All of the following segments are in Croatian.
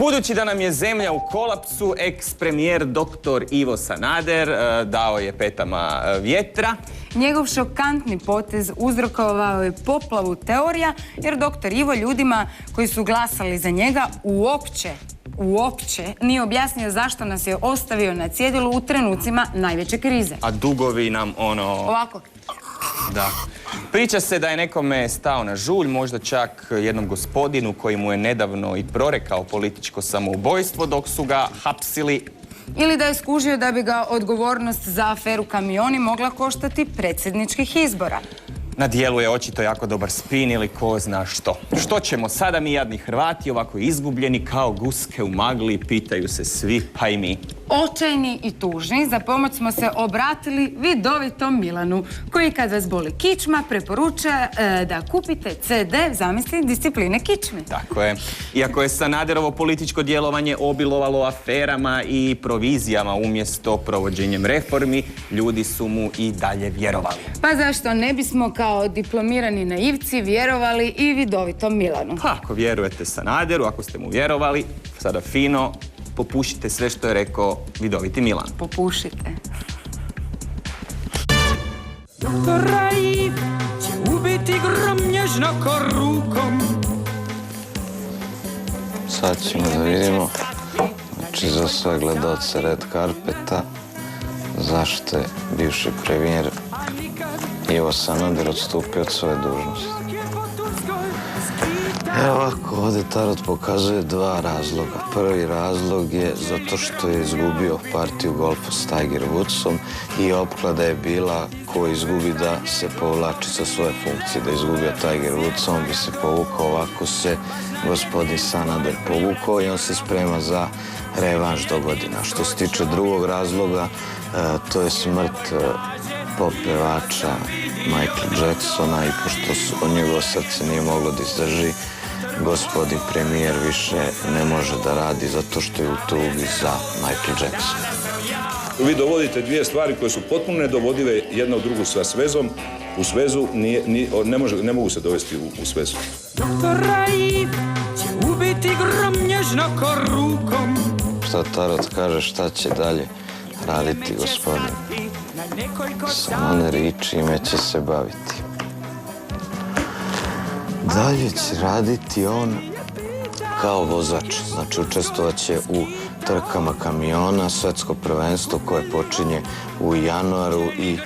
Budući da nam je zemlja u kolapsu, eks-premijer dr. Ivo Sanader dao je petama vjetra. Njegov šokantni potez uzrokovao je poplavu teorija, jer dr. Ivo ljudima koji su glasali za njega uopće nije objasnio zašto nas je ostavio na cjedilu u trenucima najveće krize. A dugovi nam Ovako. Da. Priča se da je nekome stao na žulj, možda čak jednom gospodinu koji mu je nedavno i prorekao političko samoubojstvo dok su ga hapsili. Ili da je skužio da bi ga odgovornost za aferu Kamioni mogla koštati predsjedničkih izbora. Na dijelu je očito jako dobar spin ili ko zna što. Što ćemo sada mi jadni Hrvati, ovako izgubljeni kao guske u magli, pitaju se svi, pa i mi. Očajni i tužni, za pomoć smo se obratili vidovitom Milanu, koji kad vas boli kičma preporuča da kupite CD, zamisli, discipline kičme. Tako je. Iako je Sanaderovo političko djelovanje obilovalo aferama i provizijama umjesto provođenjem reformi, ljudi su mu i dalje vjerovali. Pa zašto ne bismo kao diplomirani naivci vjerovali i vidovitom Milanu? Pa ako vjerujete Sanaderu, ako ste mu vjerovali, sada fino popušite sve što je rekao vidoviti Milan. Popušite. Doktor Raif će ubiti grom nježno ko rukom. Sad ćemo da vidimo, znači za sve gledalce Red Carpeta, zašto je bivši premijer Ivo Sanader odstupio od svoje dužnosti. Evo ovako, ovdje tarot pokazuje dva razloga. Prvi razlog je zato što je izgubio partiju golfa s Tiger Woodsom i opklada je bila ko izgubi da se povlači sa svoje funkcije. Da je izgubio Tiger Woods, on bi se povukao, ovako se gospodin Sanader povukao i on se sprema za revanš do godina. Što se tiče drugog razloga, to je smrt pop pevača Michaela Jacksona i pošto od njegovo srce nije moglo da izdrži, gospodin premijer više ne može da radi zato što je u tugi za Michael Jackson. Vi dovodite dvije stvari koje su potpuno nedovodive jedna u drugu sa svezom. U svezu ne mogu se dovesti u svezu. Doktor Raif će ubiti grom nježno ko rukom. Šta tarot kaže, šta će dalje raditi gospodin Sanader i čime će se baviti? Dalje će raditi on kao vozač, znači učestvovat će u trkama kamiona, svetsko prvenstvo koje počinje u januaru i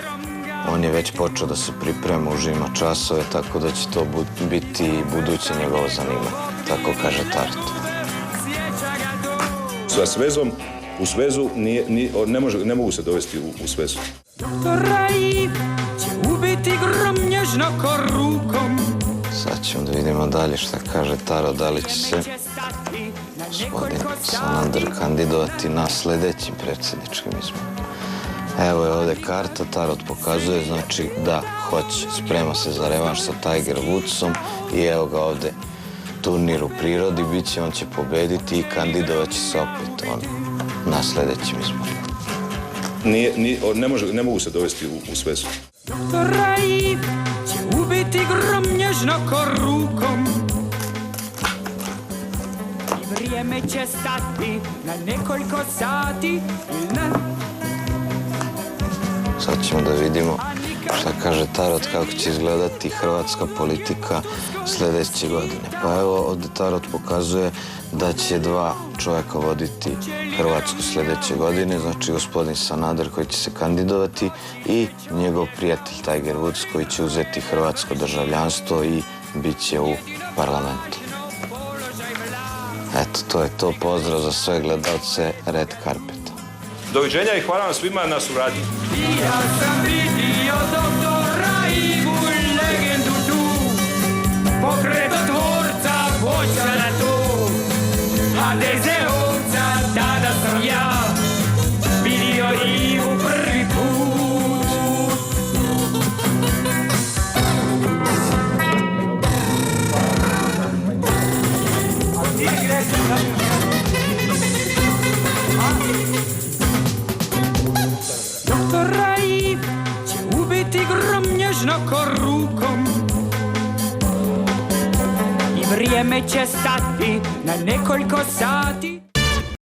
on je već počeo da se priprema, užima časove, tako da će to biti buduće njegovo zanimanje, tako kaže tarot. Sa svezom, u svezu ne mogu se dovesti u svezu. Doktor Raif će ubiti grom nježno ko rukom. Sad ćemo da vidimo dalje šta kaže tarot, da li će se gospodin Sanader kandidovati na sljedećim predsjedničkim izborima. Evo je ovdje karta, tarot pokazuje, znači da hoće, sprema se za revanš sa Tiger Woodsom i evo ga ovdje turnir u prirodi, on će pobediti i kandidovat će se opet on na sljedećim izborima. Ne mogu se dovesti u svezu. Doktor Raif će ubiti grom nježno ko rukom. I vrijeme će stati na nekoliko sati. Sad ćemo da vidimo šta kaže tarot, kako će izgledati hrvatska politika sljedeće godine. Pa evo, ovdje tarot pokazuje da će dva čovjeka voditi Hrvatsku sljedeće godine, znači gospodin Sanader koji će se kandidovati i njegov prijatelj Tiger Woods koji će uzeti hrvatsko državljanstvo i bit će u parlamentu. Eto, to je to. Pozdrav za sve gledalce Red Carpeta. Doviđenja i hvala vam svima na suradnji. Ja sam vidio doktora Ivu legendu tu, pokretotvorca voćara tu, HDZ-ovca, tada sam ja vidio Ivu prvi put. Doktor Raif će ubiti grom nježno ko rukom. I vrijeme će stati na nekoliko sati.